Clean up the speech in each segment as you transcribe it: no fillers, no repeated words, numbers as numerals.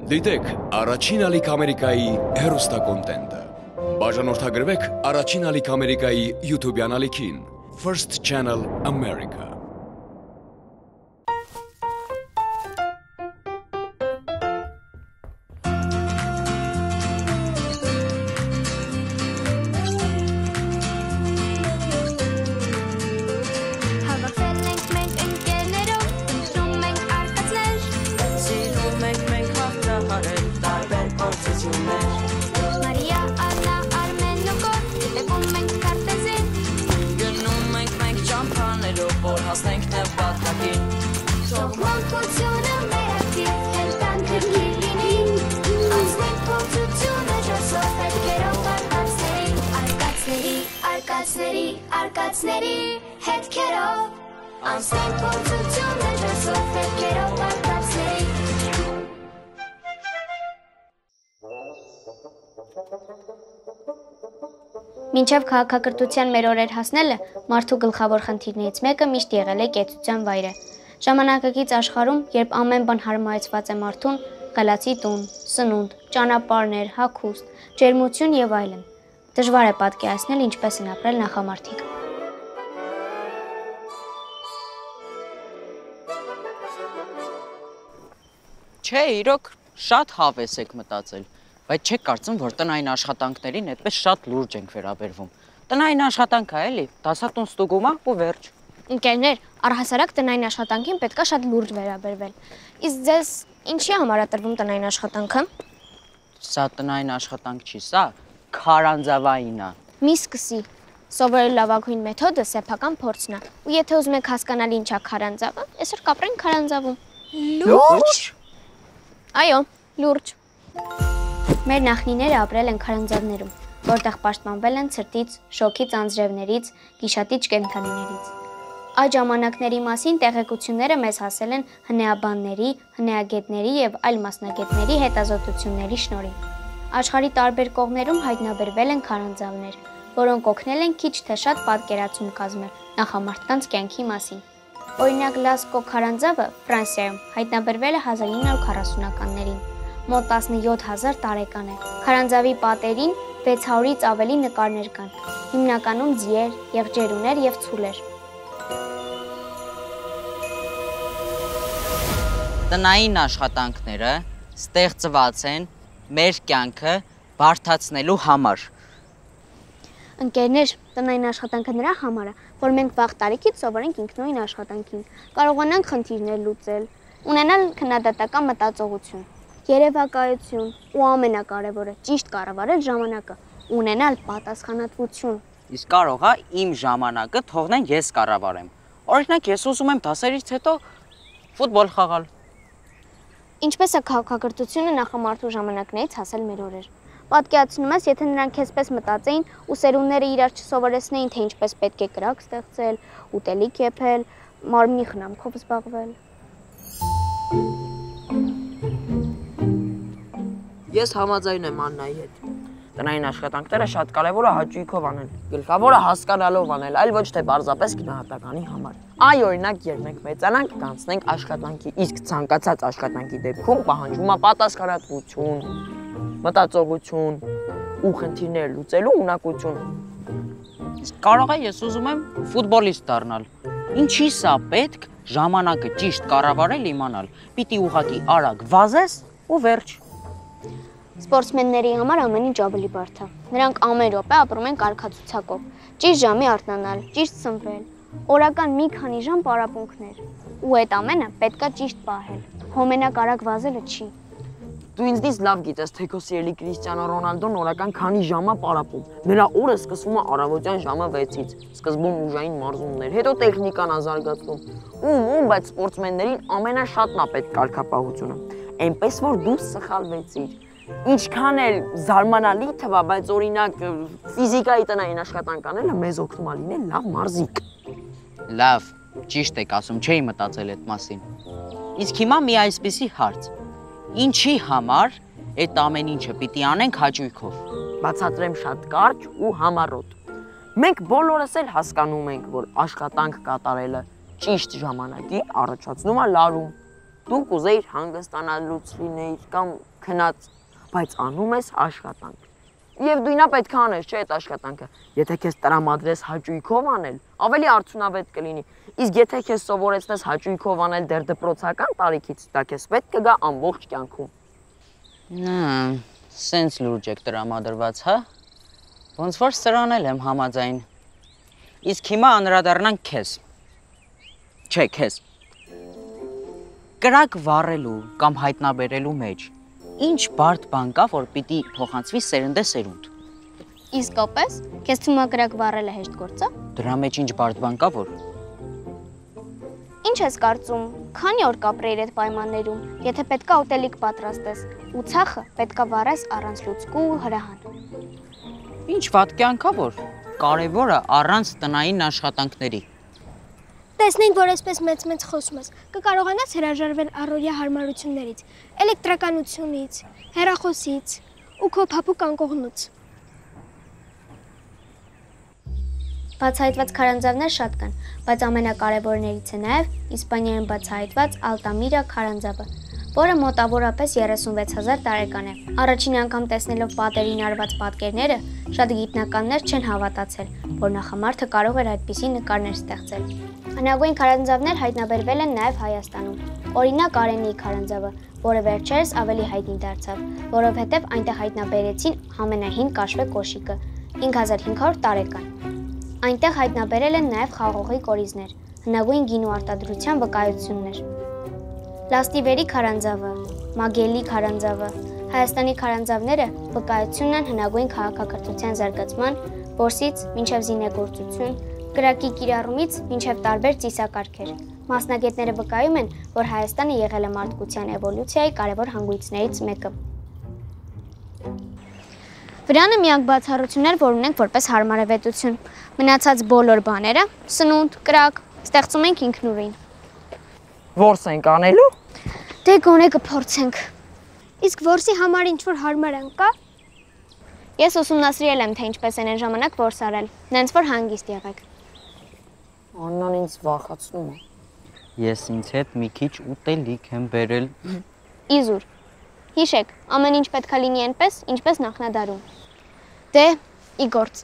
Դիտեք առաջին ալիք Ամերիկայի հեռուստակոնտենտը։ Բաժանորդագրվեք առաջին ալիք Ամերիկայի YouTube-յան ալիքին First Channel America։ Արկածների հետքերով անցնենք փորձությունը դասով հետքերով արկածների Մինչև քաղաքակրթության մեր օրեր հասնելը մարդու գլխավոր խնդիրներից մեկը միշտ եղել է կեցության վայրը։ Ժամանակակից աշխարհում, երբ ամեն բան հարմարեցված է մարդուն, խելացի տուն, սնունդ, ճանապարհներ, հագուստ, ջերմություն եւ այլն, դժվար է պատկերացնել ինչպես են ապրել նախամարդիկ։ Չէ, իրոք շատ հավես եք մտածել, բայց չեք կարծում, որ տնային աշխատանքներին այդպես շատ լուրջ ենք վերաբերվում։ Տնային աշխատանք է, էլի, դասատուն ստուգում է ու վերջ։ Ընկերներ, առհասարակ տնային աշխատանքին պետքա շատ լուրջ վերաբերվել։ Իսկ ձեզ ինչի համար է տրվում տնային աշխատանքը։ Սա տնային աշխատանք չի, սա քարանձավային է։ Մի սկսի։ Սովորելու լավագույն մեթոդը սեփական փորձն է։ Ու եթե ուզում եք հասկանալ ինչ է քարանձավը, այսօր կապրենք քարանձավում։ Լուրջ։ Այո, լուրջ։ Մեր նախնիները ապրել են քարանձավներում, որտեղ պաշտպանվել են ցրտից, շոգից անձրևներից, գիշատիչ կենդանիներից։ Այդ ժամանակների մասին տեղեկությունները մեզ հասել են հնեաբանների, հնեագետների եւ այլ մասնագետների հետազոտությունների շնորհիվ։ Աշխարհի տարբեր կողմերում հայտնաբերվել են քարանձավներ, որոնք օգնել են քիչ թե շատ պատկերացում կազմել նախամարդկանց կյանքի մասին։ Օրինակ Լասկո քարանձավը Ֆրանսիայում հայտնաբերվել է 1940-ականներին։ Մոտ 17000 տարեկան է։ Քարանձավի պատերին 600-ից ավելի նկարներ կան, հիմնականում ձիեր, եղջերուներ եւ ցուլեր։ Տնային աշխատանքները ստեղծված են մեր կյանքը բարդացնելու համար։ Ընկերներ, տնային աշխատանքը նրա համար է, որ մենք վաղ տարիքից սովորենք ինքնուրույն աշխատանքին, կարողանանք խնդիրներ լուծել, ունենալ քննադատական մտածողություն, երևակայություն ու ամենակարևորը ճիշտ կառավարել ժամանակը, ունենալ պատասխանատվություն։ Իսկ կարող է իմ ժամանակը թողնեն ես կառավարեմ։ Օրինակ ես ուզում եմ դասերից հետո ֆուտբոլ խաղալ։ Ինչպես է քաղաքակրթությունը նախամարդու ժամանակներից հասել մեր օրեր։ Պատկերացնում ես, եթե նրանք այսպես մտածեին ու սերունդները իրար չսովորեցնեին, թե ինչպես պետք է կրակ ստեղծել, ուտելիք եփել, մարմնի խնամքով զբաղվել։ Ես համաձայն եմ Աննայի հետ։ Տնային աշխատանքները շատ կարևոր է հաճույքով անել, գլխավորը հասկանալով անել, այլ ոչ թե պարզապես գնահատականի համար։ Այ օրինակ, երբ մենք մեծանանք, կանցնենք աշխատանքի, իսկ ցանկացած աշխատանքի դեպքում պահանջում է պատասխանատվություն, մտածողություն ու խնդիրներ լուծելու ունակություն։ Իսկ կարող է ես ուզում եմ ֆուտբոլիստ դառնալ։ Ինչի սա պետք ժամանակը ճիշտ կառավարել իմանալ։ Պիտի ուղղակի արագ վազես ու վերջ։ Սպորտսմենների համար ամեն ինչ ավելի բարդ է։ Նրանք ամեն րոպե ապրում են կարգացուցակով, ճիշտ ժամի արթնանալ, ճիշտ սնվել, օրական մի քանի ժամ պարապմունքներ։ Ու այդ ամենը պետքա ճիշտ պահել։ Հոմենակ արագ վազելը չի։ Դու ինձնից լավ գիտես, թե քո սիրելի Կրիստիանո Ռոնալդոն օրական քանի ժամ է պարապում։ Նրա օրը սկսվում է առավոտյան ժամը 6-ից, սկզբում ուժային մարզումներ, հետո տեխնիկան է զարգացնում։ Ում, բայց սպորտսմեններին ամենաշատն է պետք կարգապահությունը։ Այնպես որ դու սխալվեցիր։ Ինչքան էլ զարմանալի թվա, բայց օրինակ ֆիզիկայի տնային աշխատանք անելը մեզ օգնում է լինել լավ մարզիկ։ Լավ, ճիշտ եք ասում, չէի մտածել այդ մասին։ Իսկ հիմա մի այսպիսի հարց. ինչի համար այդ ամեն ինչը պիտի անենք հաճույքով։ Բացատրեմ շատ կարճ ու համառոտ։ Մենք բոլորս էլ հասկանում ենք, որ աշխատանք կատարելը ճիշտ ժամանակի առաջացնում է լարում։ Դու կուզեիր հանգստանալ լույս լինեիր կամ քնած, բայց անում ես աշխատանք։ Եվ դու ինա պետք է անես, չէ՞ այդ աշխատանքը։ Եթե քեզ տրամադրես հաճույքով անել, ավելի արդյունավետ կլինի։ Իսկ եթե քեզ սովորեցնես հաճույքով անել դեռ դպրոցական տարիքից, դա քեզ պետք կգա ամբողջ կյանքում։ Սենց լուրջ եք տրամադրված, հա։ Ոնց որ սրան էլ եմ համաձայն։ Իսկ հիմա անդրադառնանք քեզ։ Չէ, քեզ։ Կրակ վառելու կամ հայտնաբերելու մեջ ինչ բարդ բան կա, որ պիտի փոխանցվի սերնդե սերունդ։ Իսկապես, քեզ թվում է կրակ վառելը հեշտ գործ է։ Դրա մեջ ինչ բարդ բան կա, որ։ Ինչ ես կարծում, քանի օր կապրեիր այդ պայմաններում, եթե պետքա ուտելիք պատրաստես, ու ցախը պետքա վառես առանց լուցկու ու հրահան։ Ինչ վատ կյանք կա, որ կարևորը առանց տնային աշխատանքների։ Տեսնենք, որ այսպես մեծ խոսում ես, կկարողանաս հրաժարվել առօրյա հարմարություններից, էլեկտրականությունից, հեռախոսից ու քո փափուկ անկողնուց։ Բացահայտված քարանձավներ շատ կան, բայց ամենակարևորներից է նաև Իսպանիայում բացահայտված Ալտամիրա քարանձավը, որը մոտավորապես 36,000 տարեկան է։ Առաջին անգամ տեսնելով պատերին արված պատկերները, շատ գիտնականներ չեն հավատացել, որ նախամարդը կարող էր այդպիսի նկարներ ստեղծել։ Հնագույն քարանձավներ հայտնաբերվել են նաև Հայաստանում։ Օրինակ Արենիի քարանձավը, որը վերջերս ավելի հայտնի դարձավ, որովհետև այնտեղ հայտնաբերեցին ամենահին կաշվե կոշիկը, 5500 տարեկան։ Այնտեղ հայտնաբերել են նաև խաղողի կորիզներ, հնագույն գինու արտադրության վկայություններ։ Լաստիվերի քարանձավը, Մագելի քարանձավը, Հայաստանի քարանձավները վկայությունն են հնագույն քաղաքակրթության զարգացման, որսից մինչև զինեգործություն, կրակի կիրառումից մինչև տարբեր ծիսակարգեր։ Մասնագետները վկայում են, որ Հայաստանը եղել է մարդկության էվոլյուցիայի կարևոր հանգույցներից մեկը։ Վրանը միակ բացառությունն էր, որ ունենք որպես հարմարավետություն։ Մնացած բոլոր բաները՝ սնունդ, կրակ, ստեղծում ենք ինքնուրույն։ Որս ենք անելու։ Դե գոնե կփորձենք։ Իսկ որսի համար ինչ-որ հարմարանք կա։ Ես ուսումնասիրել եմ, թե ինչպես են այն ժամանակ որս արել, նենց որ հանգիստ եղեք։ Աննան ինձ վախացնում է։ Ես ինձ հետ մի քիչ ուտելիք եմ բերել։ Իզուր։ Հիշեք, ամեն ինչ պետքա լինի այնպես, ինչպես նախնադարում։ Դե, ի գործ։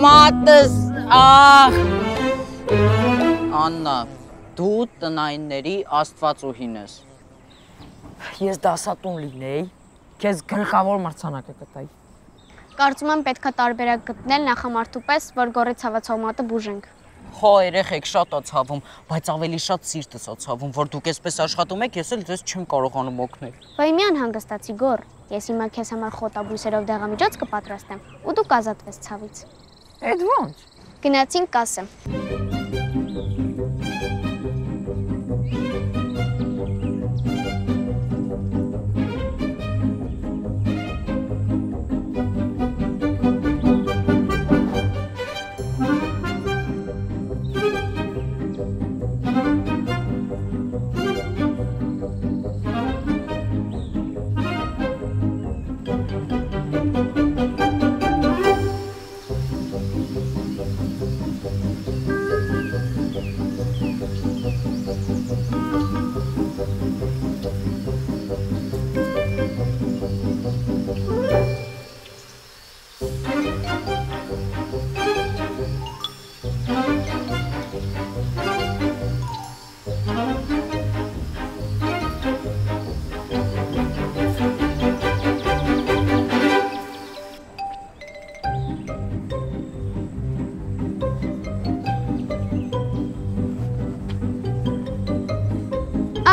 Մատս, Աննա, դու տնայինների աստվածուհին ես։ Ես դասատուն լինեի, քեզ գլխավոր մրցանակը կտայի։ Կարծում եմ պետքա տարբերակ գտնել նախամարդու պես, որ գորի ցավացող մատը բուժենք։ Հո երեխեք շատ ա ցավում, բայց ավելի շատ սիրտս ա ցավում, որ դուք այսպես աշխատում եք, ես էլ ձեզ չեմ կարողանում օգնել։ Վայ մի անհանգստացի գոր, ես հիմա քեզ համար խոտաբույսերով դեղամիջոց կպատրաստեմ, ու դու կազատվես ցավից։ Էդ ո՞նց։ Գնացինք կասը։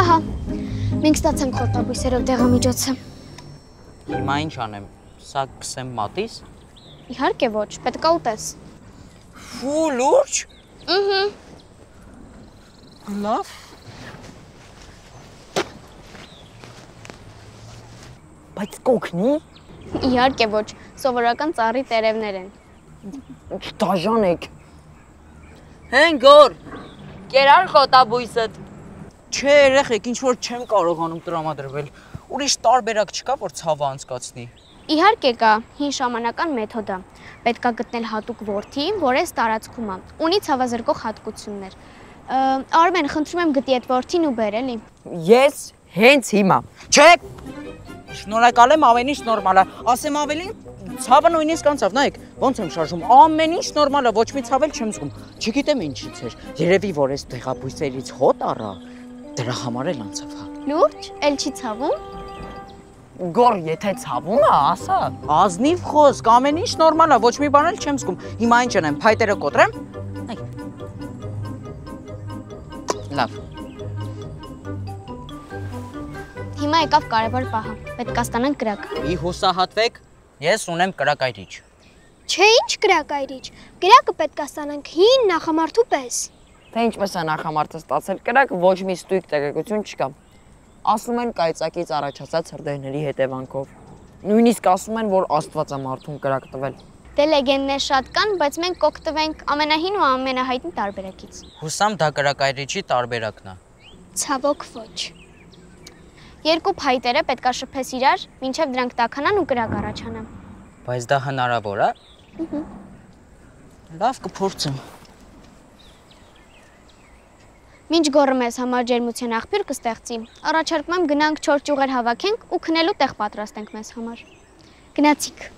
Ահա, մենք ստացանք խոտաբույսերով դեղամիջոցը։ Հիմա ինչ անեմ, Սա կսեմ մատիս։ Իհարկե ոչ, պետք է ուտես։ Ֆու, լուրջ։ Ըհը։ Լավ։ Բայց կօգնի։ Իհարկե ոչ, սովորական ծառի տերևներ են։ Դաժան եք։ Հենգոր։ Կերար խոտաբույսդ։ Չէ, երեխեք, ինչ որ չեմ կարողանում տրամադրվել։ Ուրիշ տարբերակ չկա, որ ցավը անցկացնի։ Իհարկե կա, հին շամանական մեթոդը։ Պետք է գտնել հատուկ ворթի, որ այս տարածքում է։ Ունի ցավազրկող հատկություններ։ Արմեն, խնդրում եմ գտի այդ ворթին ու բեր էլի։ Ես հենց հիմա։ Չէ։ Շնորհակալ եմ, ամեն ինչ նորմալ է։ Ասեմ ավելին, ցավը նույնիսկ անցավ, նայեք, ոնց եմ շարժում։ Ամեն ինչ նորմալ է, ոչ մի ցավ էլ չեմ զգում։ Չգիտեմ ինչից էր։ Երևի որ այս դեղաբույսերից հոտ առա, դրա համար էլ անցավ, հա։ Լուրջ, էլ չի ցավում։ Գոր, եթե ցավում է, ասա։ Ազնիվ խոսք, ամեն ինչ նորմալ է, ոչ մի բան էլ չեմ զգում։ Հիմա ինչ անեմ, փայտերը կոտրեմ։ Այ։ Լավ։ Հիմա եկավ կարևոր պահը։ Պետք է ստանանք կրակ։ Մի հուսահատվեք, ես ունեմ կրակայրիչ։ Չէ, ինչ կրակայրիչ։ Կրակը պետք է ստանանք հին նախամարդու պես։ Թե ինչպես է նախամարտը ստացել կրակ, ոչ մի ստույգ տեղեկություն չկա։ Ասում են կայծակից առաջացած հրդեհների հետևանքով։ Նույնիսկ ասում են, որ Աստված է մարդուն կրակ տվել։ Դե լեգենդներ շատ կան, բայց մենք կօգտվենք ամենահին ու ամենահայտնի տարբերակից։ Հուսամ դա կրակայրիչի տարբերակն է։ Ցավոք ոչ։ Երկու փայտերը պետք է շփես իրար, մինչև դրանք տաքանան ու կրակ առաջանա։ Բայց դա հնարավոր է։ Լավ կփորձեմ։ Մինչ գոռը մեզ համար ջերմության աղբյուր կստեղծի, առաջարկում եմ գնանք 4 ճյուղեր հավաքենք ու քնելու տեղ պատրաստենք մեզ համար։ Գնացիք։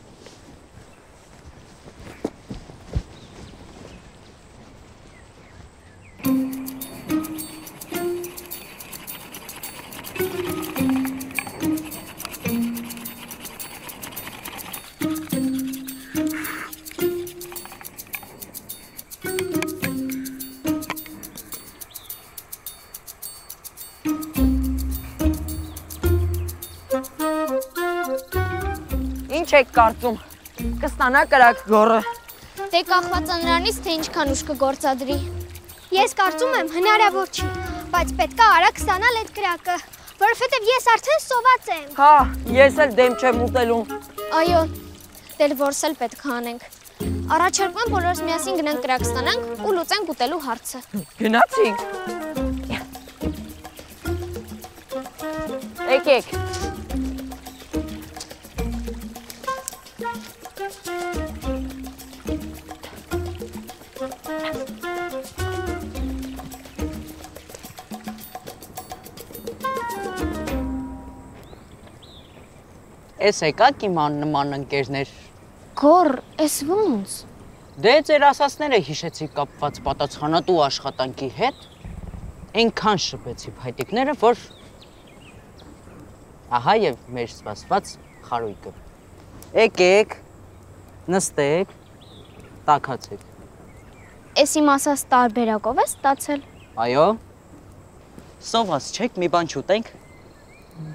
Ինչ եք կարծում։ Կստանա կրակ գորը։ Դե կախված է նրանից, թե ինչքան ուժ կգործադրի։ Ես կարծում եմ հնարավոր չի, բայց պետք է արագ ստանալ այդ կրակը, որովհետև ես արդեն սոված եմ։ Հա, ես էլ դեմ չեմ ուտելուն։ Այո, դել որս էլ պետք է անենք։ Առաջարկում եմ բոլորս միասին գնանք կրակ ստանանք ու լուծենք ուտելու հարցը։ Գնացինք։ Եկեք։ Էս եկաք իմ նման ընկերներ։ Գոռ, էս ոնց։ Դե ձեր ասածները հիշեցի կապված պատասխանատու աշխատանքի հետ։ Այնքան շփեցի փայտիկները, որ ահա եւ մեր սպասված խարույկը։ Եկեք, նստեք, տաքացեք։ Էս իմ ասած տարբերակով է ստացել։ Այո։ Սոված չեք, մի բան չուտենք։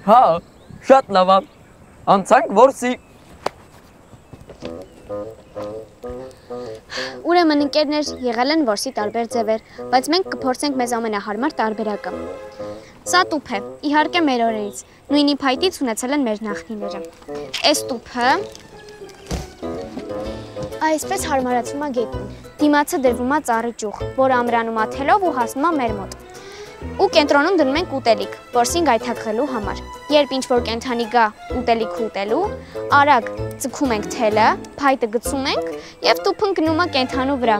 Հա, շատ լավ է։ Անցանք որսի։ Ուրեմն ընկերներ եղել են որսի տարբեր ձևեր, բայց մենք կփորձենք մեզ ամենահարմար տարբերակը։ Սա տուփ է, իհարկե մեր օրերից, նույնի փայտից ունեցել են մեր նախնիները։ Այս տուփը այսպես հարմարացվում է գետին։ Դիմացը դրվում է ծառի ճյուղ, որը ամրանում է թելով ու հասնում է մեր մոտ։ Ու կենտրոնում դնում ենք ուտելիք, որսին գայթակղելու համար։ Երբ ինչ-որ կենդանի գա ուտելիքը ուտելու, արագ ձգում ենք թելը, փայտը գցում ենք և տուփն գնում է կենդանու վրա։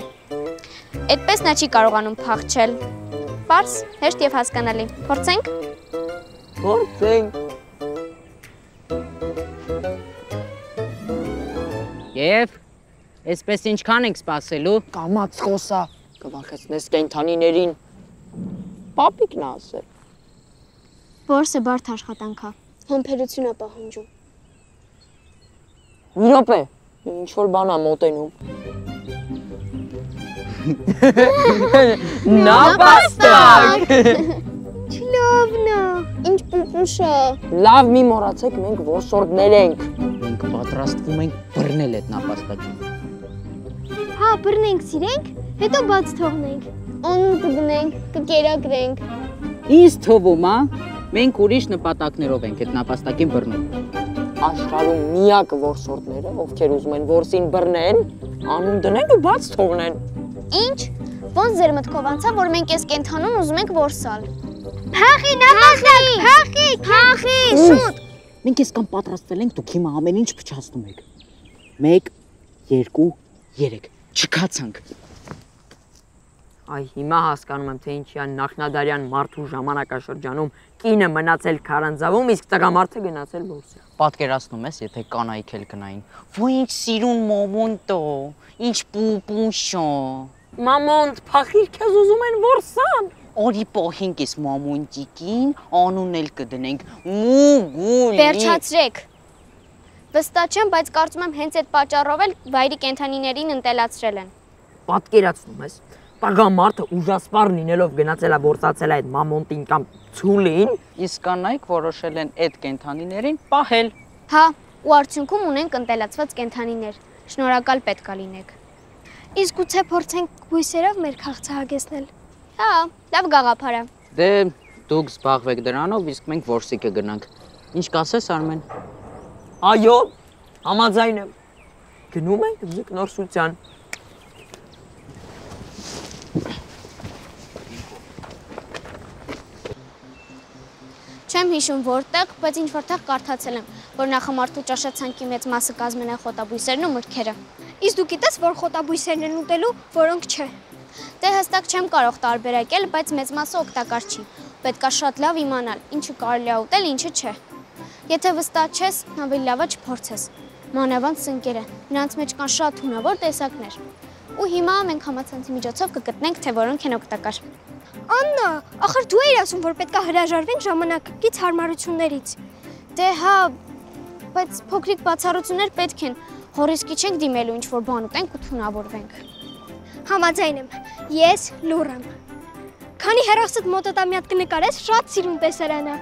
Այդպես նա չի կարողանում փախչել։ Պարզ, հեշտ և հասկանալի։ Փորձենք։ Փորձենք։ Եվ այսպես ինչքան ենք սպասելու։ Կամաց խոսա, կվախեցնես կենդանիներին։ Պապիկն է ասել։ Որսը բարդ աշխատանք է, համբերություն է պահանջում։ Մի րոպե, ինչ-որ բան է մոտենում։ Նապաստակ։ Չլավն է, ինչ պուպուշ է։ Լավ մի մոռացեք, մենք որսորդներ ենք։ Մենք պատրաստվում ենք բռնել այդ նապաստակին։ Հա, բռնենք, սիրենք, հետո բաց թողնենք։ Անուն կդնենք, կկերակրենք։ Ինձ թվում է, մենք ուրիշ նպատակներով ենք այդ նապաստակին բռնում։ Աշխարհում միակ որսորդները, ովքեր ուզում են որսին բռնեն, անուն դնեն ու բաց թողնեն։ Ինչ։ Ոնց ձեր մտքով անցա, որ մենք այս կենթանուն ուզում ենք որսալ։ Փախի, նապաստակ, փախի, շուտ։ Մենք այսքան պատրաստվել ենք, դուք հիմա ամեն ինչ փչացնում եք։ 1, 2, 3, չքացանք։ Այ հիմա հասկանում եմ, թե ինչի է նախնադարյան մարդու ժամանակաշրջանում կինը մնացել քարանձավում, իսկ տղամարդը գնացել որսի։ Պատկերացնում ես, եթե կանայք էլ գնային։ Ոյինչ սիրուն մոմոնտո, ինչ պուպուշո։ Մամոնտ, փախիր քեզ ուզում են որսան։ Օրի պոհինք ես մամոնտիկին, անուն էլ կդնենք մուգուլի։ Վերջացրեք։ Վստահ չեմ, բայց կարծում եմ հենց այդ պատճառով էլ վայրի կենթանիներին ընտելացրել են։ Պատկերացնում ես, տղամարդը ուժասպառ լինելով գնացել է որսացել այդ մամոնտին կամ ցուլին։ Իսկ կանայք որոշել են այդ կենթանիներին պահել։ Հա, ու արդյունքում ունենք ընտելացված կենթանիներ։ Շնորհակալ պետք է լինեք։ Իսկ գուցե փորձենք բույսերով մեր քաղցը հագեցնել։ Հա, լավ գաղափար է։ Դե դուք զբաղվեք դրանով, իսկ մենք որսի կգնանք։ Ինչ կասես, Արմեն։ Այո, համաձայն եմ։ Գնում ենք ձկնորսության։ Չեմ հիշում որտեղ, բայց ինչ որտեղ կարդացել եմ, որ նախամարդու ճաշացանկի մեծ մասը կազմեն են խոտաբույսերն ու մրգերը։ Իսկ դու գիտես, որ խոտաբույսերն են ուտելու, որոնք չէ։ Դե հստակ չեմ կարող տարբերակել, բայց մեծ մասը օգտակար չի։ Պետք է շատ լավ իմանալ, ինչը կարելի է ուտել, ինչը չէ։ Եթե վստահ չես, ավելի լավ է չփորձես։ Մանավանդ սնկերը, նրանց մեջ կան շատ հունավոր տեսակներ։ Ու հիմա մենք համացանցի միջոցով կգտնենք, թե որոնք են օգտակար։ Աննա, ախր դու էիր ասում, որ պետք է հրաժարվենք ժամանակակից հարմարություններից։ Դե հա, բայց փոքրիկ բացառություններ պետք են։ Հորիսկի չենք դիմելու ինչ-որ բան ուտենք ու թունավորվենք։ Համաձայն եմ, ես լուռ եմ։ Քանի հեռախոսդ մոտդ մի հատ կնկարես, շատ սիրուն տեսարան է։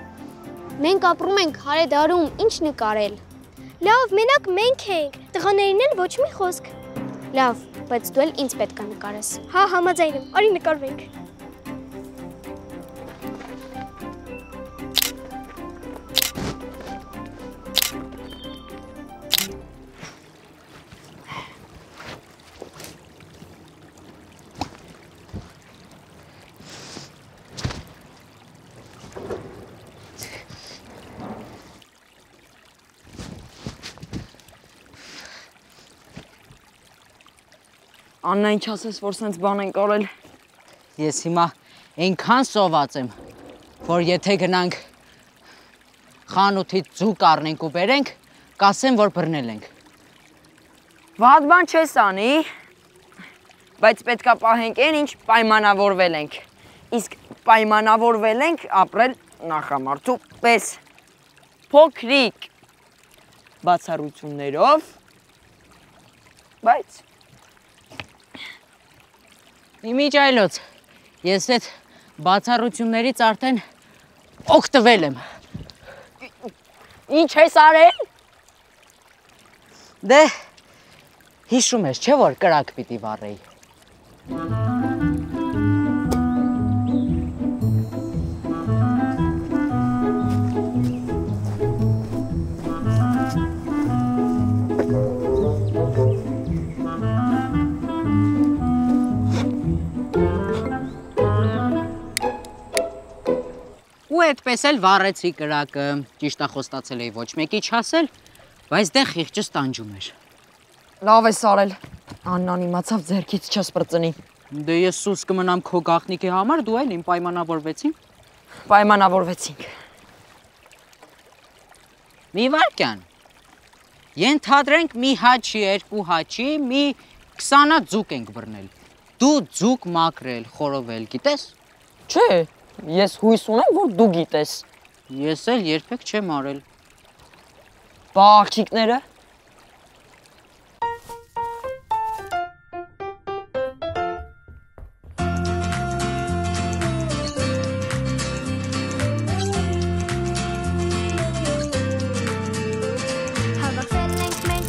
Մենք ապրում ենք հարեդարում, ինչ նկարել։ Լավ, մենակ մենք ենք, տղաներին էլ ոչ մի խոսք։ Լավ, բայց դու էլ ինձ պետք է նկարես։ Հա, համաձայն եմ, արի նկարվենք։ Աննա, ինչ ասես, որ սենց բան են կարել։ Ես հիմա այնքան սոված եմ, որ եթե գնանք խանութից ձուկ առնենք ու բերենք, կասեն, որ բռնել ենք։ Վատ բան չես անի, բայց պետքա պահենք այն, ինչ պայմանավորվել ենք։ Իսկ պայմանավորվել ենք ապրել նախամարդու պես փոքրիկ բացառություններով, բայց Իմիջայլոց, ես այդ բացառություններից արդեն օգտվել եմ։ ինչ ես արել։ Դե, հիշում ես, չէ՞ որ կրակ պիտի վառեի։ Ու այդպես էլ վառեցի կրակը, ճիշտ է խոստացել էի ոչ մեկի չասել, բայց դե խիղճս տանջում էր։ Լավ ես արել, Աննան իմացավ ձեռքից չսպրծնի։ Դե ես սուս կմնամ քո գաղտնիքի համար, դու այլ իմ պայմանավորվեցինք։ Պայմանավորվեցինք։ Մի վարկյան, ենթադրենք մի հաչի, երկու հաչի, մի 20 ձուկ ենք բռնել։ Դու ձուկ մաքրել, խորովել, գիտես։ Չէ, ես հույս ունեմ, որ դու գիտես։ Ես էլ երբեք չեմ արել։ Բա աղջիկները։ Հավաքվել ենք մենք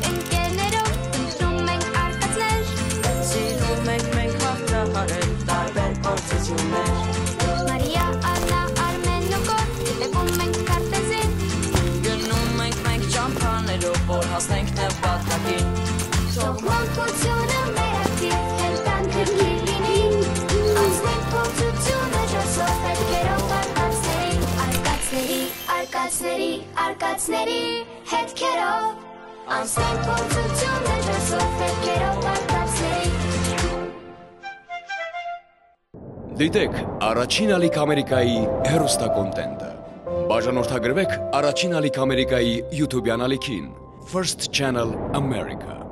որ հասնենք նպատակին։ Թող մանկությունը մեր ակտիվ հետաքրքիր լինի, անցնենք փորձությունը ջասով հետքերով արկածների հետքերով, անցնենք փորձությունը ջասով հետքերով արկածների։ Դիտեք առաջին ալիք Ամերիկայի հեռուստակոնտենտը։ Բաժանորդագրվեք առաջին ալիք Ամերիկայի YouTube-յան ալիքին First Channel America։